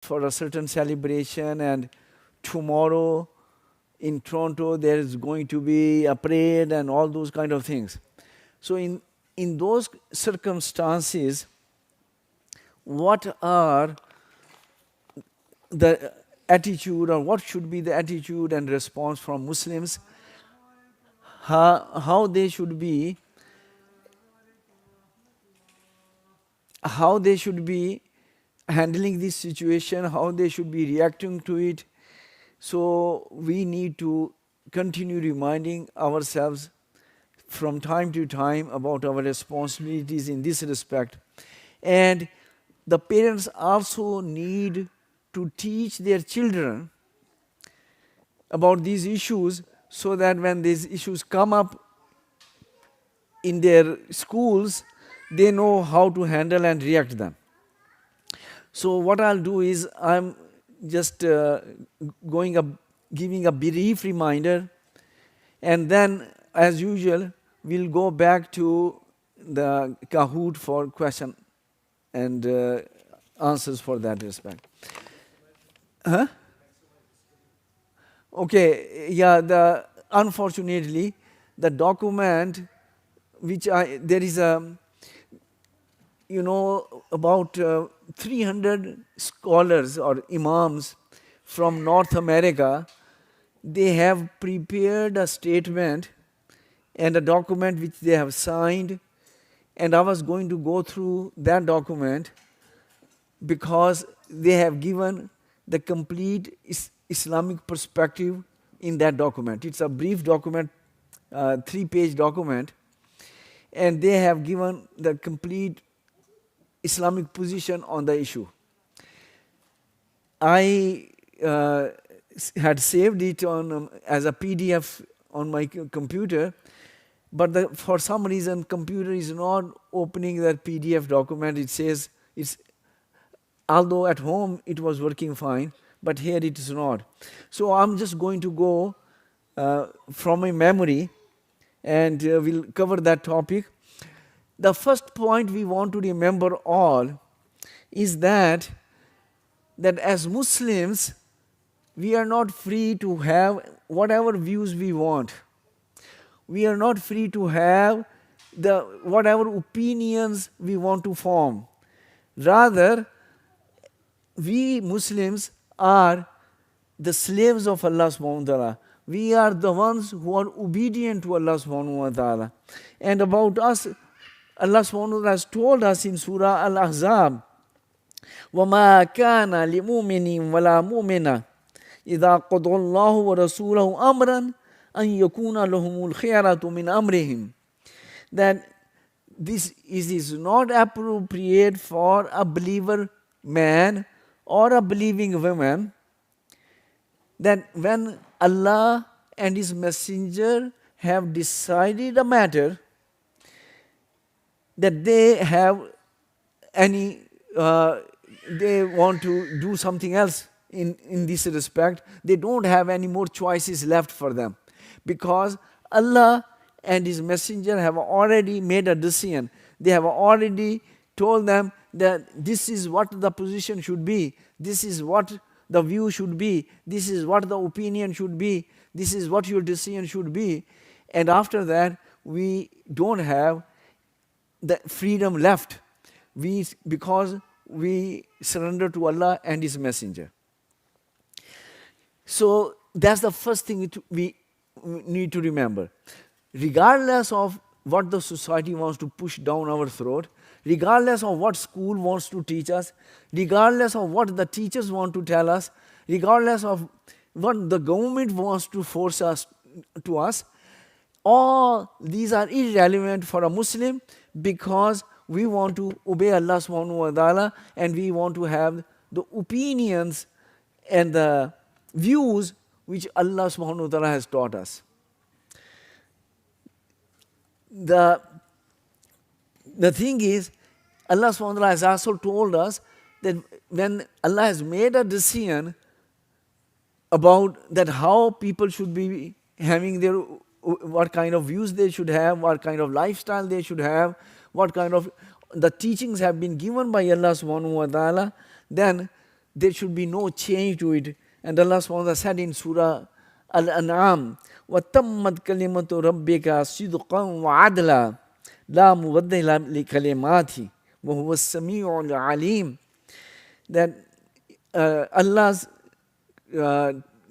for a certain celebration, and tomorrow in Toronto there is going to be a parade and all those kind of things. So in those circumstances, what are the attitude, or what should be the attitude and response from Muslims, how they should be, handling this situation, how they should be reacting to it. So we need to continue reminding ourselves from time to time about our responsibilities in this respect. And the parents also need to teach their children about these issues, so that when these issues come up in their schools, they know how to handle and react them. So what I'll do is, I'm just giving a brief reminder, and then as usual we'll go back to the Kahoot for question and answers for that respect. Huh? Okay, yeah, unfortunately, the document which there is about 300 scholars or imams from North America. They have prepared a statement and a document which they have signed, and I was going to go through that document because they have given the complete Islamic perspective in that document. It's a brief document, 3-page document, and they have given the complete Islamic position on the issue. I had saved it on as a PDF on my computer, but for some reason computer is not opening that PDF document. It says it's, although at home it was working fine, but here it is not. So I'm just going to go from my memory, and we'll cover that topic. The first point we want to remember all is that as Muslims, we are not free to have whatever views we want. We are not free to have whatever opinions we want to form. Rather, we Muslims are the slaves of Allah subhanahu wa ta'ala. We are the ones who are obedient to Allah subhanahu wa ta'ala. And about us, Allah subhanahu wa ta'ala has told us in Surah Al-Ahzab, وَمَا كَانَ لِمُؤْمِنٍ وَلَا مُؤْمِنَةٍ إِذَا قَضَى اللَّهُ وَرَسُولَهُ أَمْرًا أَنْ يَكُونَ لَهُمُ الْخِيَرَةُ مِنْ أَمْرِهِمْ. That this is not appropriate for a believer man or a believing woman, that when Allah and His Messenger have decided a matter, that they have they want to do something else in this respect, they don't have any more choices left for them, because Allah and His Messenger have already made a decision. They have already told them that this is what the position should be, this is what the view should be, this is what the opinion should be, this is what your decision should be. And after that, we don't have the freedom left, because we surrender to Allah and His Messenger. So that's the first thing we need to remember. Regardless of what the society wants to push down our throat, regardless of what school wants to teach us, regardless of what the teachers want to tell us, regardless of what the government wants to force us to us, all these are irrelevant for a Muslim, because we want to obey Allah subhanahu wa ta'ala, and we want to have the opinions and the views which Allah subhanahu wa ta'ala has taught us. The thing is, Allah subhanahu wa ta'ala has also told us that when Allah has made a decision about that how people should be having their, what kind of views they should have, what kind of lifestyle they should have, what kind of the teachings have been given by Allah subhanahu wa ta'ala, then there should be no change to it. And Allah SWT said in Surah Al-An'am, وَتَمَّتْ كَلِمَةُ رَبِّكَ صِدْقًا وَعَدْلًا لَا مُبَدِّلَ لِكَلِمَاتِهِ وَهُوَ السَّمِيعُ الْعَلِيمُ. That Allah's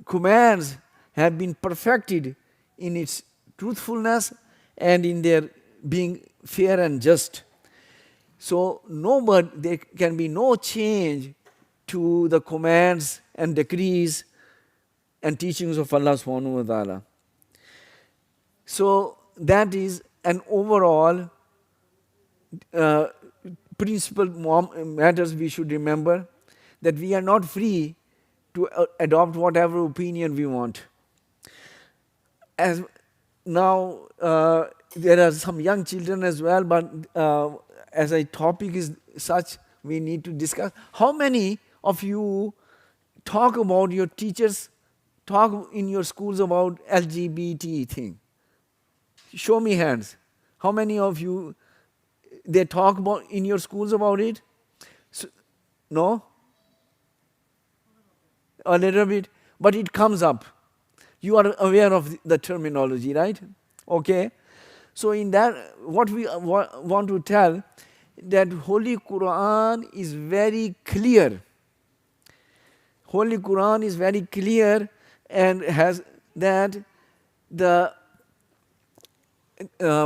commands have been perfected in its truthfulness and in their being fair and just. So there can be no change to the commands and decrees and teachings of Allah subhanahu wa ta'ala. So that is an overall principle matters we should remember, that we are not free to adopt whatever opinion we want. As now there are some young children as well, but as a topic is such, we need to discuss. How many of you talk about your teachers, talk in your schools about LGBT thing? Show me hands. How many of you, they talk about in your schools about it? No? A little bit, but it comes up. You are aware of the terminology, right? Okay. So in that, what we want to tell, that Holy Quran is very clear. Holy Quran is very clear and has that the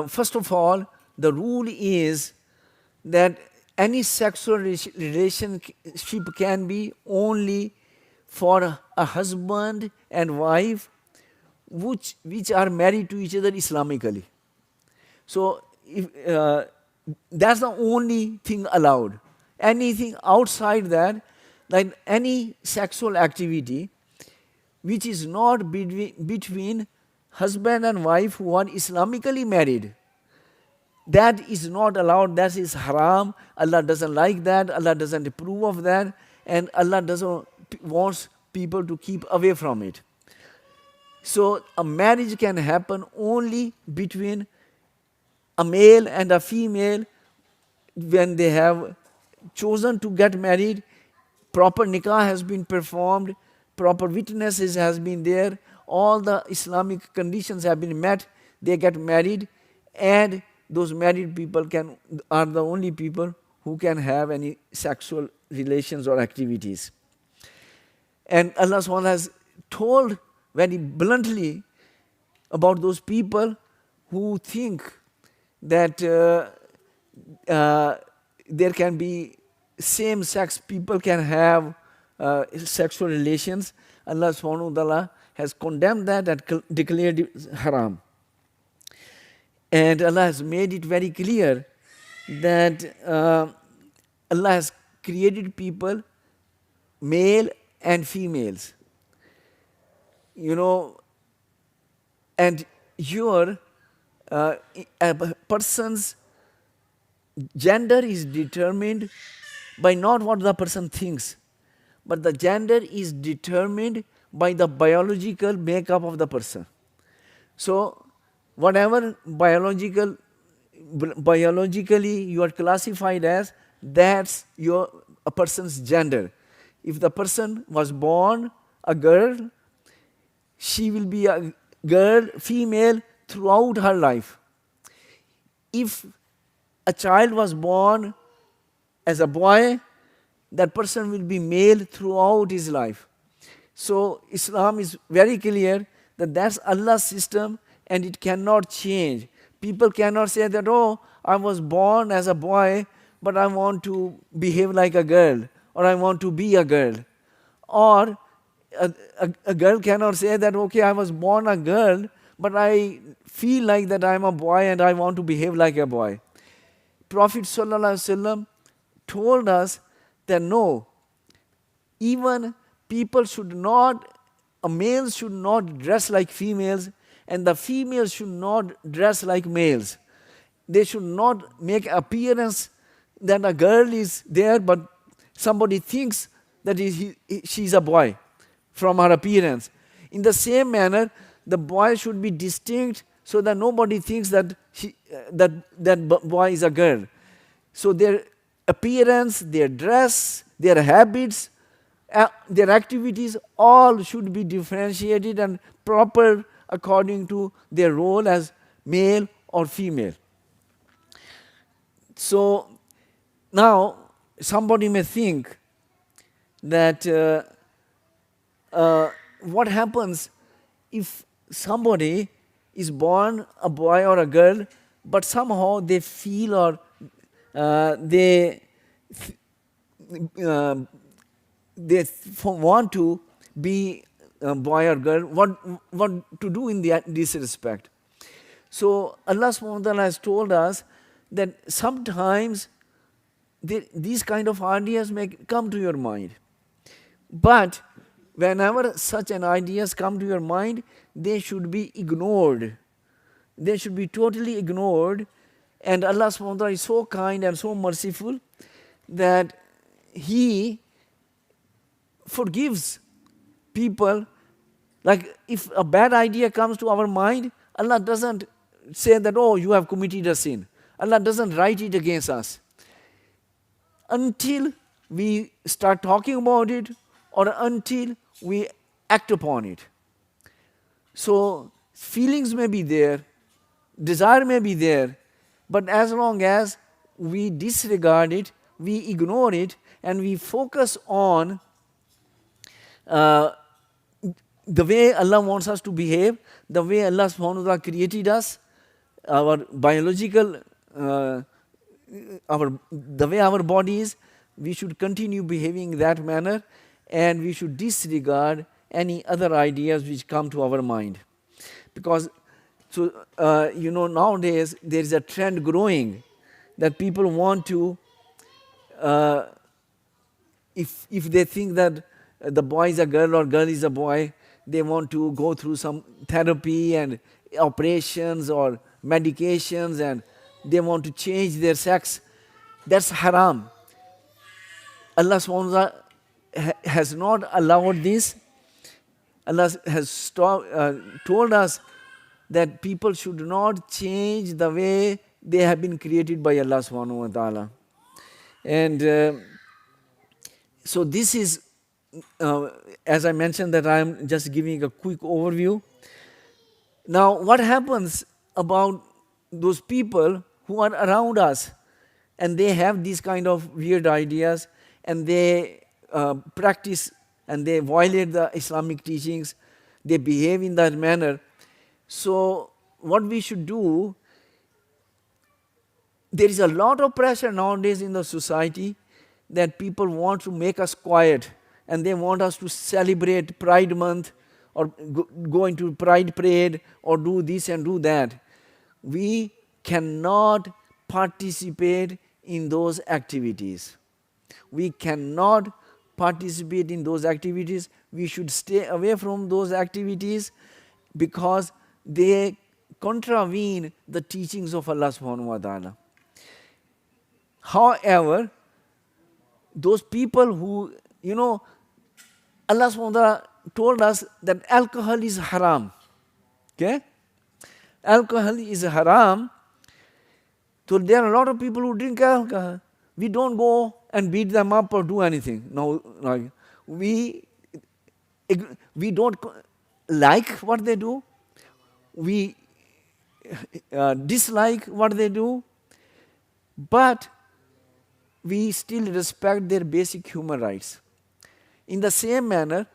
first of all, the rule is that any sexual relationship can be only for a husband and wife which are married to each other Islamically. So if, that's the only thing allowed. Anything outside that, like any sexual activity which is not between husband and wife who are Islamically married, that is not allowed. That is haram. Allah doesn't like that. Allah doesn't approve of that, and Allah doesn't wants people to keep away from it. So a marriage can happen only between a male and a female when they have chosen to get married. Proper nikah has been performed, proper witnesses has been there, all the Islamic conditions have been met, they get married, and those married people are the only people who can have any sexual relations or activities. And Allah SWT has told very bluntly about those people who think that there can be same-sex people can have sexual relations. Allah subhanahu wa ta'ala has condemned that and declared it haram. And Allah has made it very clear that Allah has created people, male and females. You know, and a person's gender is determined by not what the person thinks, but the gender is determined by the biological makeup of the person. So whatever biologically you are classified as, that's a person's gender. If the person was born a girl, she will be a girl, female, throughout her life. If a child was born as a boy, that person will be male throughout his life. So Islam is very clear that that's Allah's system and it cannot change. People cannot say that, oh, I was born as a boy, but I want to behave like a girl, or I want to be a girl. Or a girl cannot say that, okay, I was born a girl, but I feel like that I am a boy and I want to behave like a boy. Prophet ﷺ told us that no, even males should not dress like females, and the females should not dress like males. They should not make appearance that a girl is there, but somebody thinks that she's a boy from her appearance. In the same manner, the boy should be distinct so that nobody thinks that that boy is a girl. So their appearance, their dress, their habits, their activities all should be differentiated and proper according to their role as male or female. So now somebody may think that what happens if somebody is born a boy or a girl, but somehow they feel or they want to be a boy or girl, what to do in this respect. So Allah subhanahu wa ta'ala has told us that sometimes these kind of ideas may come to your mind. But whenever such an ideas come to your mind, they should be ignored. They should be totally ignored. And Allah subhanahu wa ta'ala is so kind and so merciful that He forgives people. Like if a bad idea comes to our mind, Allah doesn't say that, oh, you have committed a sin. Allah doesn't write it against us. Until we start talking about it or until we act upon it. So feelings may be there, desire may be there, but as long as we disregard it, we ignore it, and we focus on the way Allah wants us to behave, the way Allah subhanahu wa ta'ala created us, our biological, the way our body is, we should continue behaving in that manner, and we should disregard any other ideas which come to our mind. Because nowadays there is a trend growing that people want to, if they think that the boy is a girl or girl is a boy, they want to go through some therapy and operations or medications, and they want to change their sex. That's haram. Allah subhanahu wa ta'ala has not allowed this. Allah has told us that people should not change the way they have been created by Allah subhanahu wa ta'ala. And so this is, as I mentioned, that I am just giving a quick overview. Now what happens about those people who are around us and they have these kind of weird ideas and they practice and they violate the Islamic teachings, they behave in that manner. So what we should do, there is a lot of pressure nowadays in the society that people want to make us quiet and they want us to celebrate Pride Month or go into Pride Parade or do this and do that. We cannot participate in those activities. We cannot participate in those activities. We should stay away from those activities because they contravene the teachings of Allah subhanahu wa ta'ala. However, those people who, Allah subhanahu wa ta'ala told us that alcohol is haram. Okay? Alcohol is haram. So there are a lot of people who drink alcohol. We don't go and beat them up or do anything. No, we don't like what they do. We dislike what they do, but we still respect their basic human rights. In the same manner,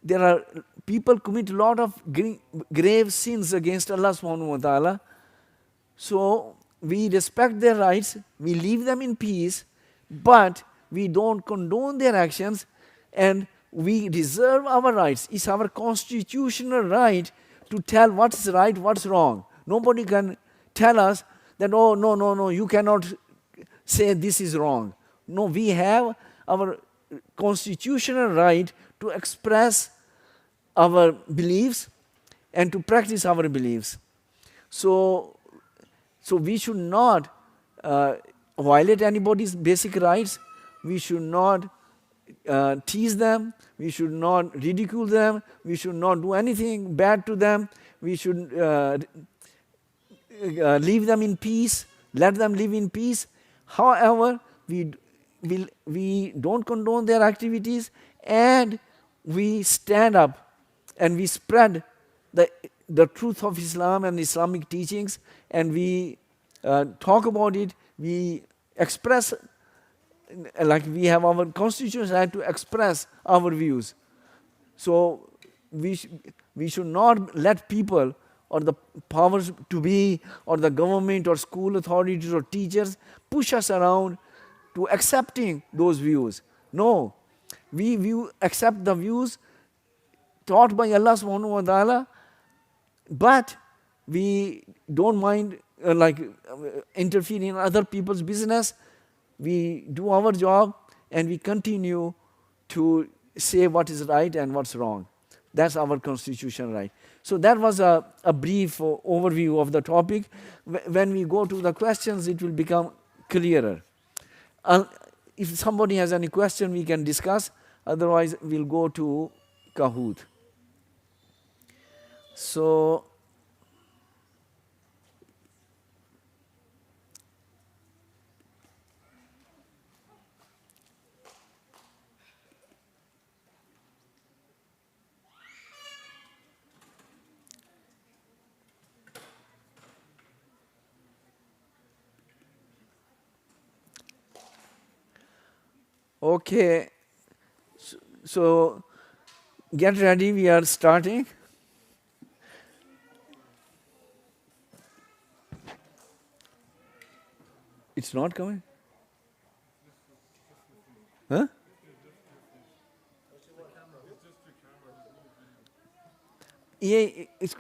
there are people commit a lot of grave sins against Allah subhanahu wa ta'ala. So we respect their rights, we leave them in peace, but we don't condone their actions and we reserve our rights. It's our constitutional right to tell what's right, what's wrong. Nobody can tell us that, oh, no, you cannot say this is wrong. No, we have our constitutional right to express our beliefs and to practice our beliefs. So we should not violate anybody's basic rights. We should not tease them. We should not ridicule them. We should not do anything bad to them. We should leave them in peace. Let them live in peace. However, we don't condone their activities and we stand up and we spread the truth of Islam and Islamic teachings, and we talk about it, we express, like we have our constitutional right to express our views. So we should not let people or the powers to be or the government or school authorities or teachers push us around to accepting those views. No, we accept the views taught by Allah subhanahu wa ta'ala, but we don't mind interfering in other people's business. We do our job and we continue to say what is right and what's wrong. That's our constitutional right. So that was a brief overview of the topic. When we go to the questions, it will become clearer. If somebody has any question, we can discuss. Otherwise, we'll go to Kahoot. So, okay. So get ready, we are starting. It's not coming? Huh? Yeah, it's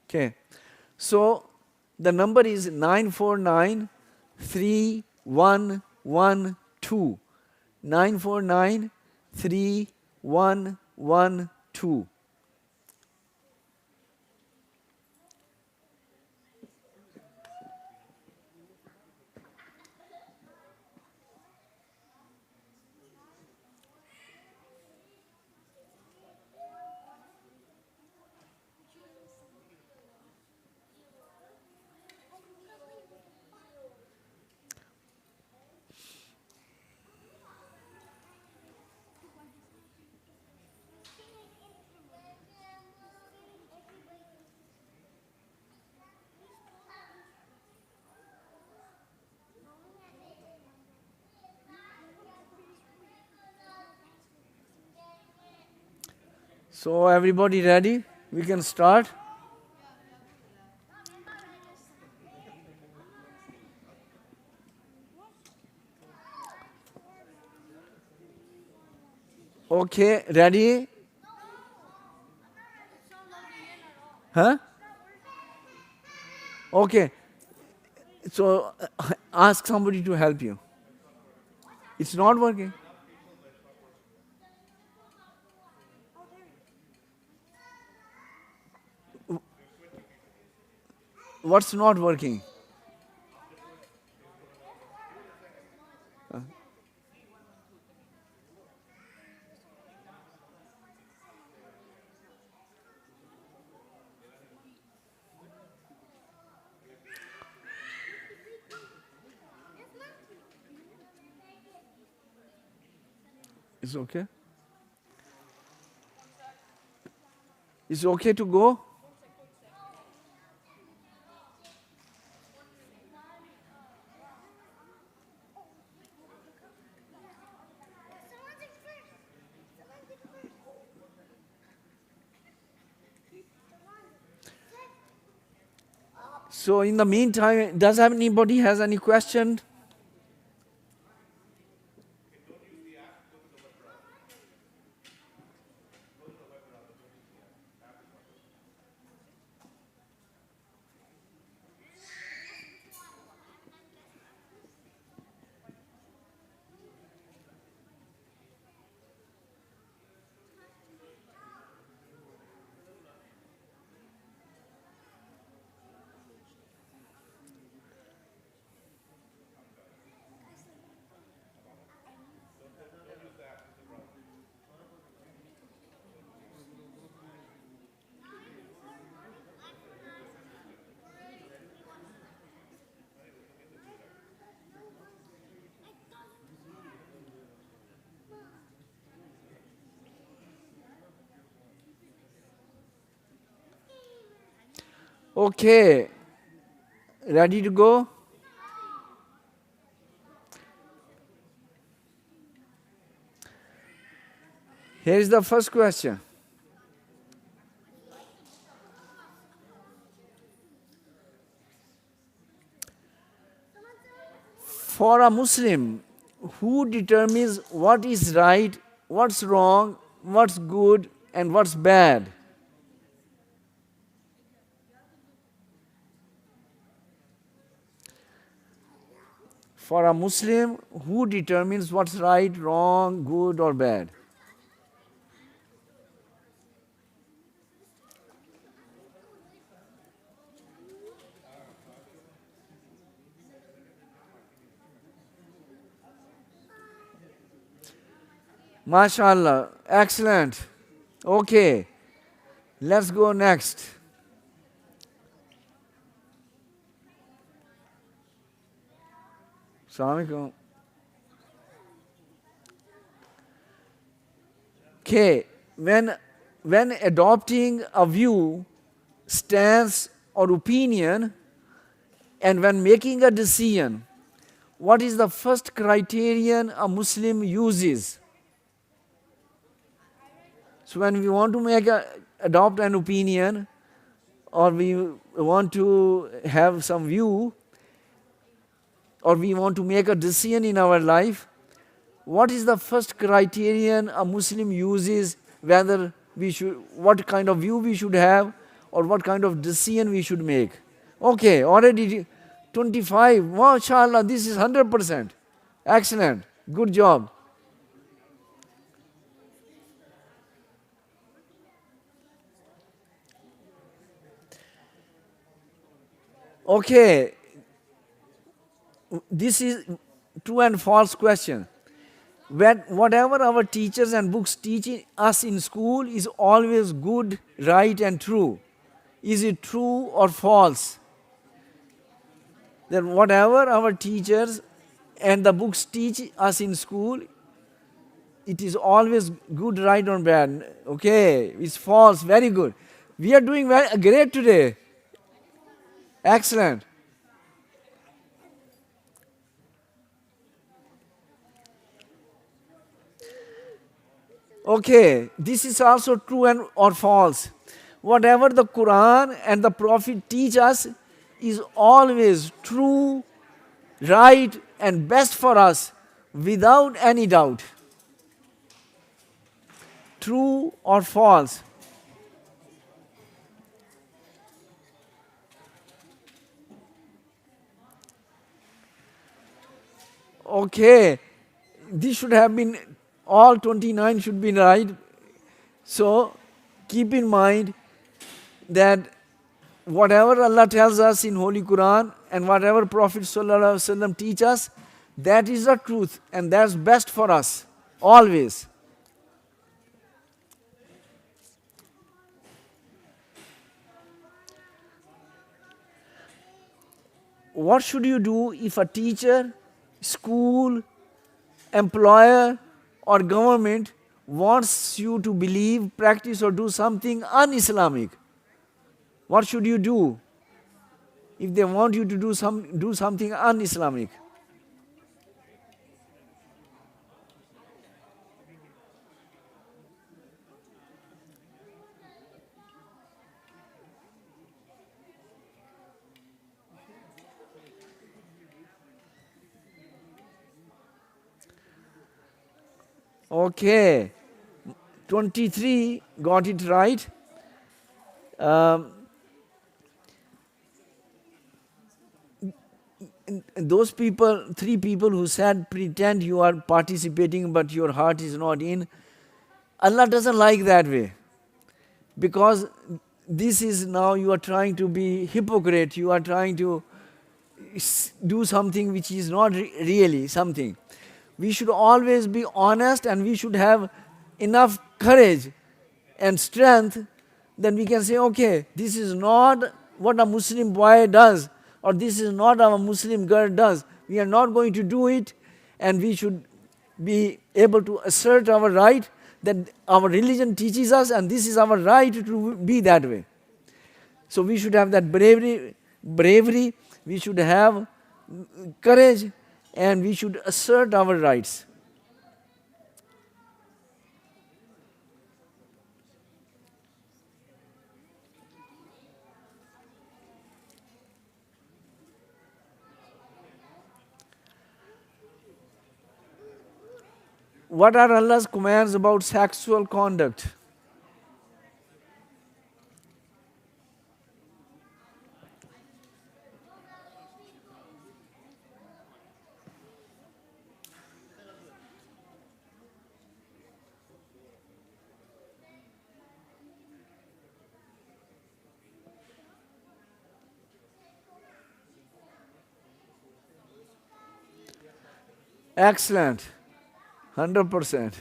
okay. So the number is 9493112. 9493112. So everybody ready? We can start. Okay, ready? Huh? Okay. So ask somebody to help you. It's not working. What's not working? It's okay? It's okay to go? So in the meantime, does anybody has any question? Okay, ready to go? Here is the first question. For a Muslim, who determines what is right, what's wrong, what's good, and what's bad? For a Muslim, who determines what's right, wrong, good, or bad? MashaAllah, excellent. Okay, let's go next. Assalamu alaikum. Okay, when adopting a view, stance, or opinion, and when making a decision, what is the first criterion a Muslim uses? So when we want to adopt an opinion, or we want to have some view, or we want to make a decision in our life, what is the first criterion a Muslim uses, whether what kind of view we should have, or what kind of decision we should make? Okay, already 25. MashaAllah, this is 100%. Excellent. Good job. Okay, this is true and false question. Whatever our teachers and books teach us in school is always good, right, and true. Is it true or false? That whatever our teachers and the books teach us in school, it is always good, right, or bad. Okay, it's false. Very good. We are doing great today. Excellent. Okay, this is also true or false. Whatever the Quran and the Prophet teach us is always true, right, and best for us without any doubt. True or false? Okay, this should have been, all 29 should be right. So keep in mind that whatever Allah tells us in Holy Quran and whatever Prophet Sallallahu Alaihi Wasallam teach us, that is the truth and that's best for us, always. What should you do if a teacher, school, employer, or government wants you to believe, practice, or do something un-Islamic? What should you do if they want you to do something un-Islamic? Okay, 23 got it right. Those people, 3 people who said pretend you are participating but your heart is not in, Allah doesn't like that way. Because this is now you are trying to be hypocrite, you are trying to do something which is not really something. We should always be honest and we should have enough courage and strength, then we can say, okay, this is not what a Muslim boy does, or this is not what a Muslim girl does. We are not going to do it, and we should be able to assert our right that our religion teaches us, and this is our right to be that way. So we should have that bravery, we should have courage, and we should assert our rights. What are Allah's commands about sexual conduct? Excellent. 100%.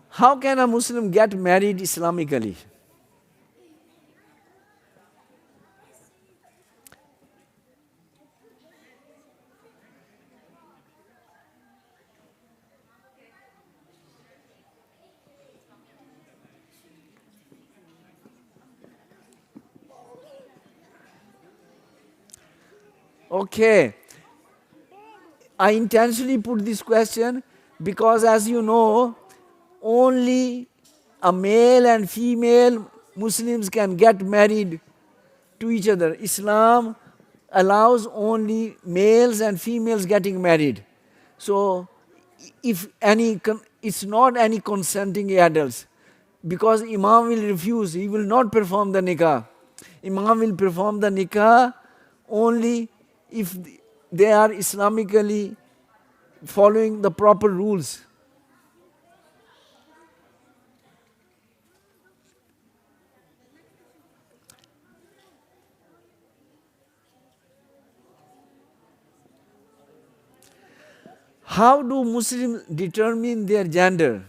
How can a Muslim get married Islamically? Okay, I intentionally put this question because, as you know, only a male and female Muslims can get married to each other. Islam allows only males and females getting married. So, if any, it's not any consenting adults, because Imam will refuse, he will not perform the nikah. Imam will perform the nikah only if they are Islamically following the proper rules. How do Muslims determine their gender?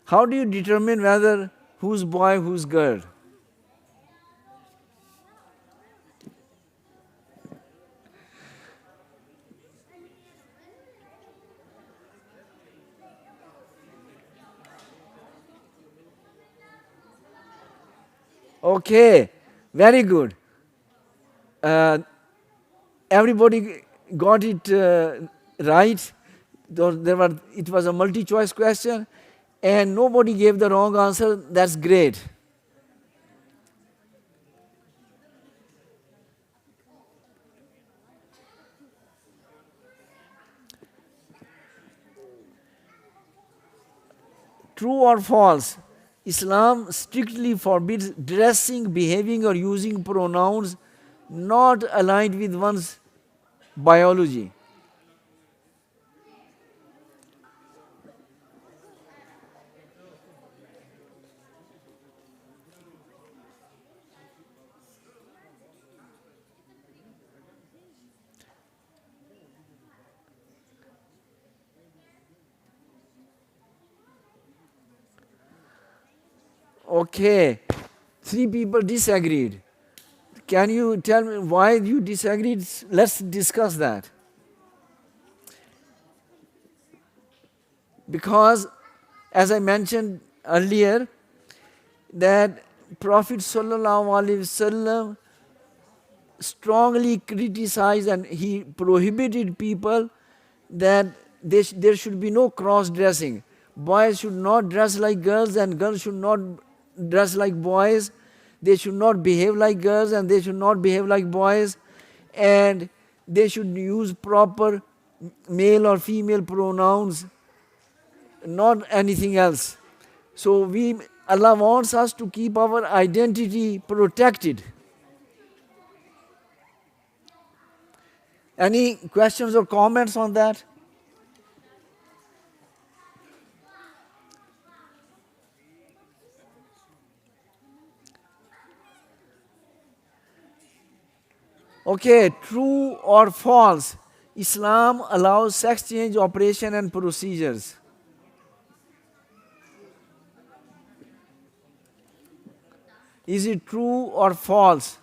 How do you determine whether who's boy, who's girl? Okay, very good. Uh, Everybody got it right. It was a multi-choice question, and nobody gave the wrong answer. That's great. True or false? Islam strictly forbids dressing, behaving, or using pronouns not aligned with one's biology. Okay, three people disagreed. Can you tell me why you disagreed? Let's discuss that. Because, as I mentioned earlier, that Prophet Sallallahu Alaihi Wasallam strongly criticized and he prohibited people that there should be no cross dressing. Boys should not dress like girls and girls should not dress like boys. They should not behave like girls and they should not behave like boys. And they should use proper male or female pronouns, not anything else. So Allah wants us to keep our identity protected. Any questions or comments on that? Okay, true or false? Islam allows sex change operation and procedures. Is it true or false?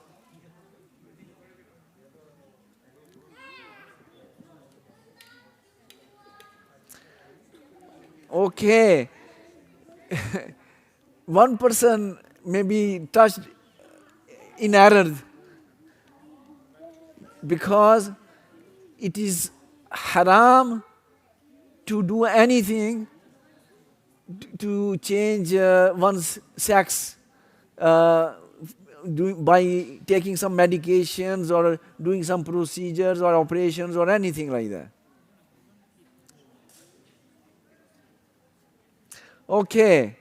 Okay, one person may be touched in error because it is haram to do anything to change one's sex by taking some medications or doing some procedures or operations or anything like that. Okay.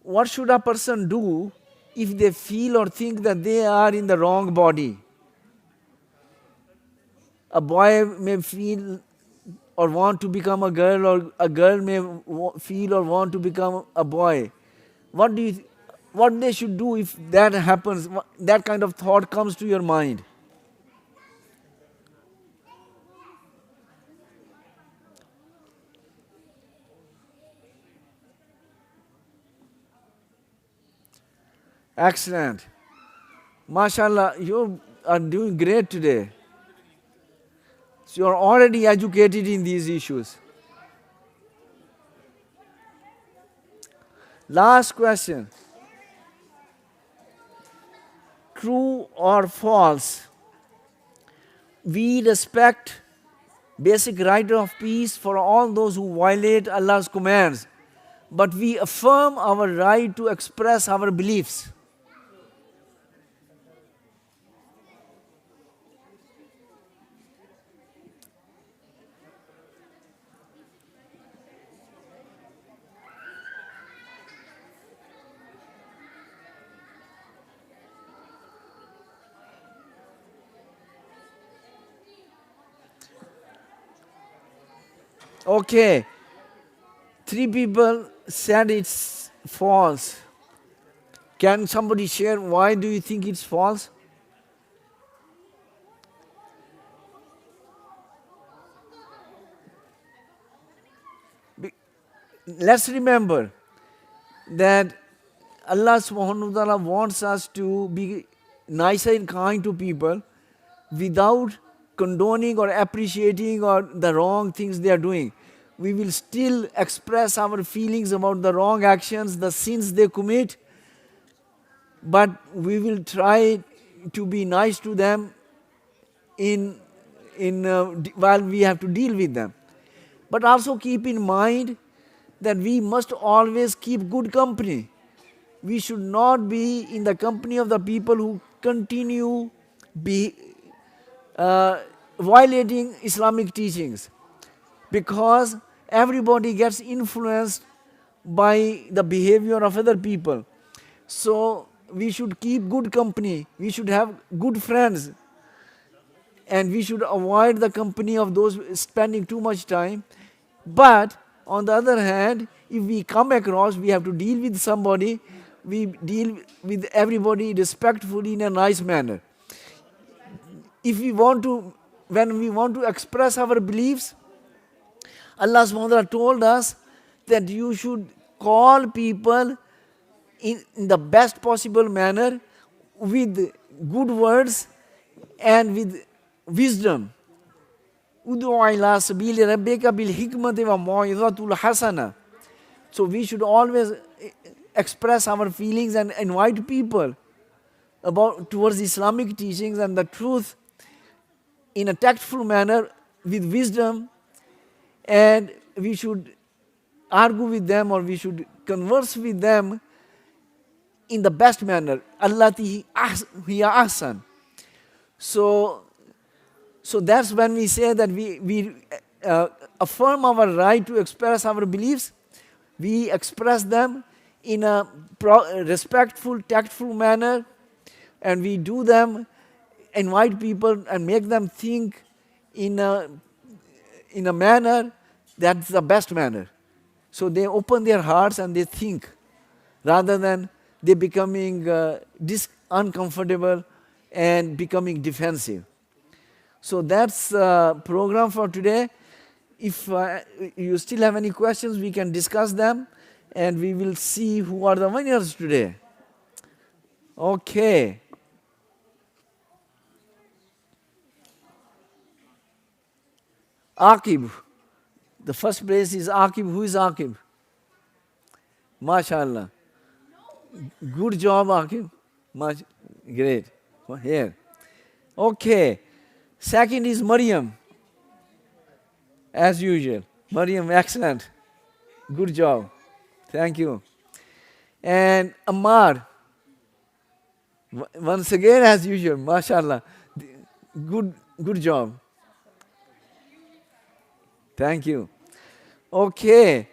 What should a person do if they feel or think that they are in the wrong body? A boy may feel or want to become a girl, or a girl may feel or want to become a boy. What do you, what they should do if that happens? That kind of thought comes to your mind. Excellent. MashaAllah, you are doing great today. So you are already educated in these issues. Last question. True or false? We respect basic right of peace for all those who violate Allah's commands, but we affirm our right to express our beliefs. Okay, three people said it's false. Can somebody share why do you think it's false? Let's remember that Allah subhanahu wa ta'ala wants us to be nicer and kind to people without condoning or appreciating or the wrong things they are doing. We will still express our feelings about the wrong actions, the sins they commit, but we will try to be nice to them in while we have to deal with them. But also keep in mind that we must always keep good company. We should not be in the company of the people who continue violating Islamic teachings, because everybody gets influenced by the behavior of other people. So we should keep good company, we should have good friends, and we should avoid the company of those spending too much time. But on the other hand, if we come across, we have to deal with somebody, we deal with everybody respectfully in a nice manner. If we want to, when we want to express our beliefs, Allah subhanahu wa ta'ala told us that you should call people in the best possible manner with good words and with wisdom. Ud'u ila sabili rabbika bil hikmati wa mau'izatul hasana. So we should always express our feelings and invite people about towards Islamic teachings and the truth in a tactful manner with wisdom, and we should argue with them or we should converse with them in the best manner. Allati hiya ahsan. So that's when we say that we affirm our right to express our beliefs. We express them in a respectful, tactful manner, and we do them, invite people and make them think in a manner that's the best manner. So they open their hearts and they think, rather than they becoming uncomfortable and becoming defensive. So that's program for today. If you still have any questions, we can discuss them, and we will see who are the winners today. Okay. Aqib. The first place is Aqib. Who is Aqib? MashaAllah. Good job, Aqib. Great. Here. Okay. Second is Maryam. As usual. Maryam, excellent. Good job. Thank you. And Ammar. Once again, as usual. MashaAllah. Good job. Thank you. Okay.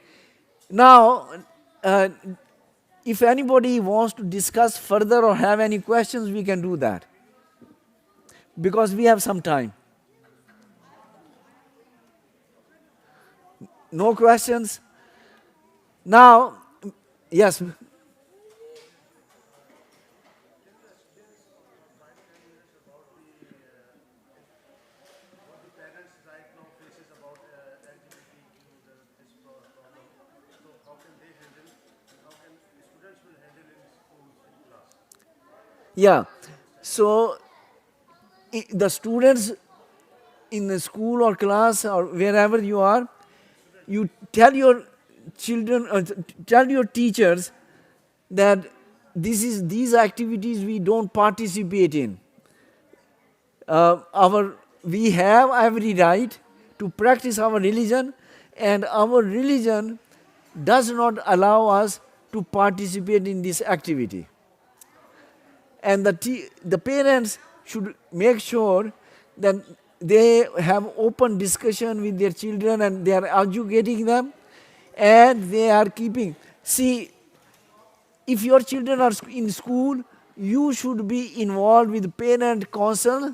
Now, if anybody wants to discuss further or have any questions, we can do that. Because we have some time. No questions? Now, yes. Yeah. So, the students in the school or class or wherever you are, you tell your children, tell your teachers that these activities we don't participate in. We have every right to practice our religion, and our religion does not allow us to participate in this activity. And the parents should make sure that they have open discussion with their children and they are educating them and they are keeping. See, if your children are in school, you should be involved with parent council.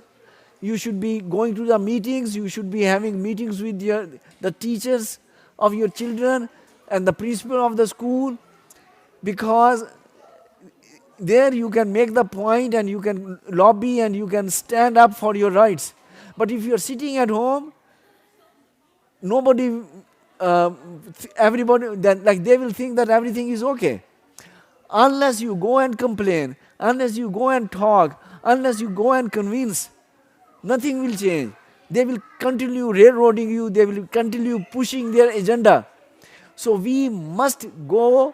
You should be going to the meetings. You should be having meetings with the teachers of your children and the principal of the school, because there you can make the point and you can lobby and you can stand up for your rights. But if you are sitting at home, nobody, everybody, they will think that everything is okay. Unless you go and complain, unless you go and talk, unless you go and convince, nothing will change. They will continue railroading you, they will continue pushing their agenda. So we must go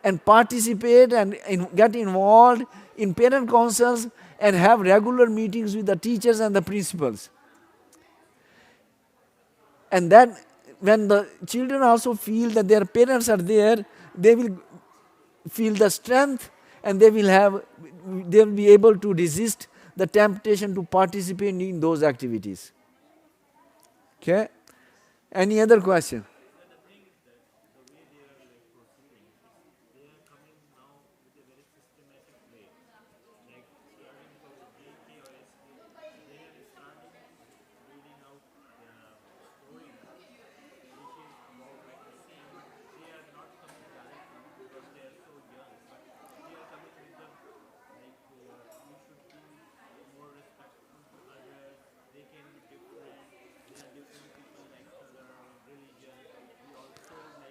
and participate and get involved in parent councils and have regular meetings with the teachers and the principals. And then when the children also feel that their parents are there, they will feel the strength and they will be able to resist the temptation to participate in those activities. Okay? Any other question?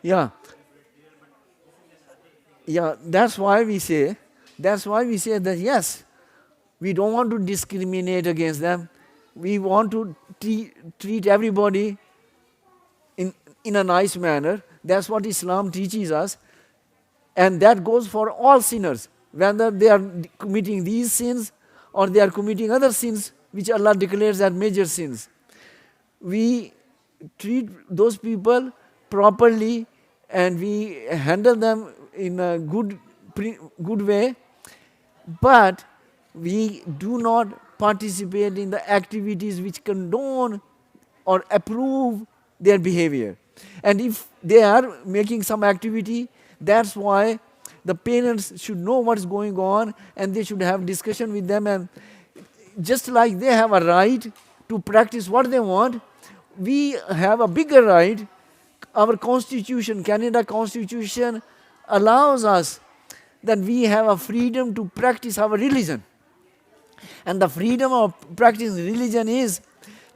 Yeah. Yeah, that's why we say that yes, we don't want to discriminate against them. We want to treat everybody in a nice manner. That's what Islam teaches us. And that goes for all sinners, whether they are committing these sins or they are committing other sins which Allah declares as major sins. We treat those people properly and we handle them in a good way, but we do not participate in the activities which condone or approve their behavior. And if they are making some activity, that's why the parents should know what's going on and they should have discussion with them. And just like they have a right to practice what they want, we have a bigger right. Our constitution, Canada Constitution, allows us that we have a freedom to practice our religion. And the freedom of practicing religion is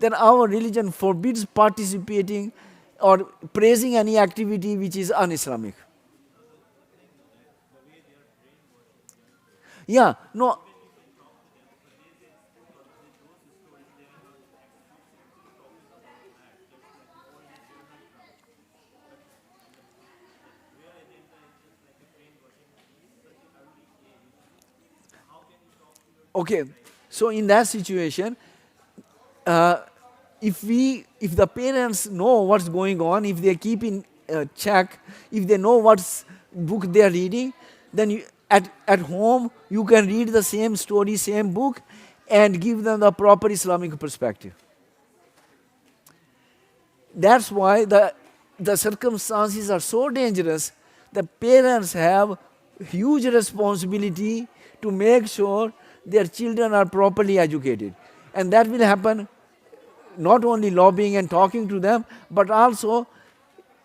that our religion forbids participating or praising any activity which is un-Islamic. Yeah, no. Okay, so in that situation, uh, if the parents know what's going on, if they keep in check, if they know what's book they are reading, then at home you can read the same story, same book, and give them the proper Islamic perspective. That's why the circumstances are so dangerous. The parents have huge responsibility to make sure their children are properly educated. And that will happen not only lobbying and talking to them, but also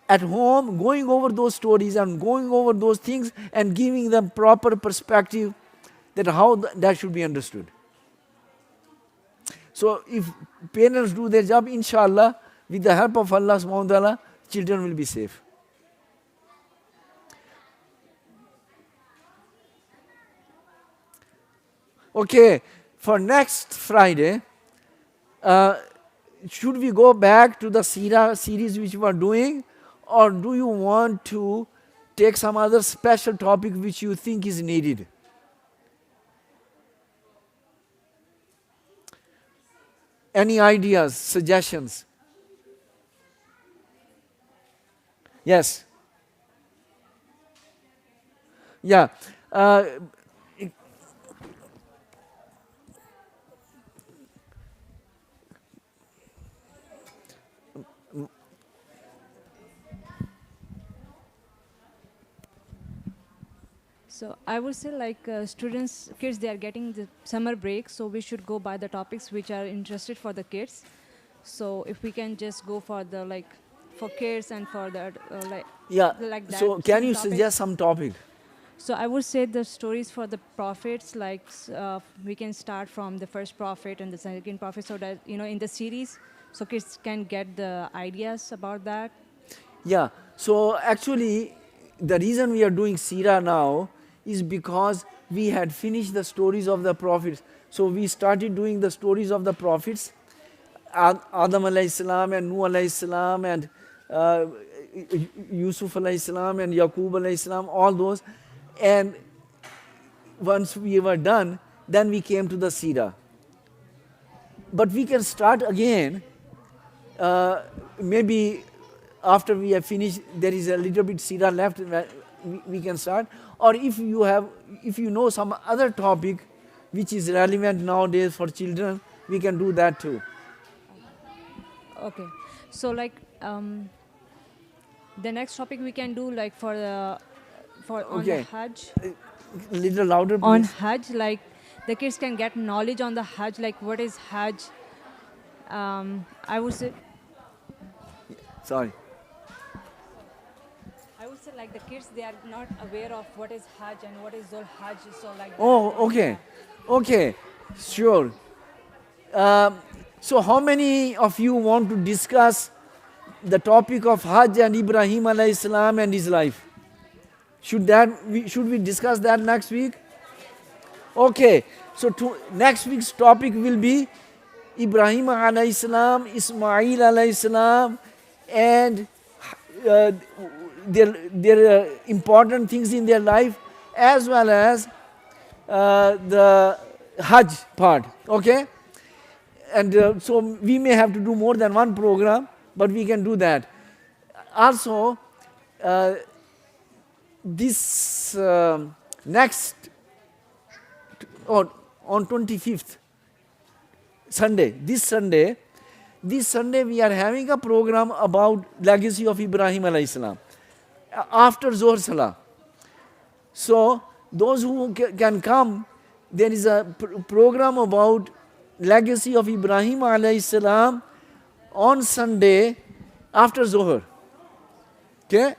at home going over those stories and going over those things and giving them proper perspective that how that should be understood. So if parents do their job, inshallah, with the help of Allah subhanahu wa ta'ala, children will be safe. Okay, for next Friday, should we go back to the Sira series which we are doing, or do you want to take some other special topic which you think is needed? Any ideas, suggestions? Yes. Yeah. So I would say like kids, they are getting the summer break, so we should go by the topics which are interested for the kids. So if we can just go for the like for kids and for the Yeah. like that. So can some you topics. suggest some topic? So I would say the stories for the prophets, like we can start from the first prophet and the second prophet, so that in the series, so kids can get the ideas about that. Yeah. So actually, the reason we are doing Sira now is because we had finished the stories of the prophets. So we started doing the stories of the prophets, Adam alayhi salam and Nuh alayhi salam and Yusuf alayhi salam and Yaqub alayhi salam, all those. And once we were done, then we came to the Sira. But we can start again, maybe after we have finished, there is a little bit Sira left, we can start. Or if you know some other topic which is relevant nowadays for children, we can do that too. Okay, so like the next topic we can do like for on the Okay. Hajj. Little louder, On please. Hajj, like the kids can get knowledge on the Hajj, like what is Hajj. I would say Sorry. like the kids, they are not aware of what is Hajj and what is Zul Hajj. So like Oh, okay. Okay, sure. So how many of you want to discuss the topic of Hajj and Ibrahim alayhi salam and his life? Should we discuss that next week? Okay, so next week's topic will be Ibrahim alayhi salam, Ismail alayhi salam, and their important things in their life, as well as the Hajj part. Okay, and so we may have to do more than one program, but we can do that. Also, this next on 25th Sunday, this Sunday we are having a program about legacy of Ibrahim alayhi salam after Zohar Salah. So those who can come, there is a program about legacy of Ibrahim alayhi salam on Sunday after Zohar. Okay?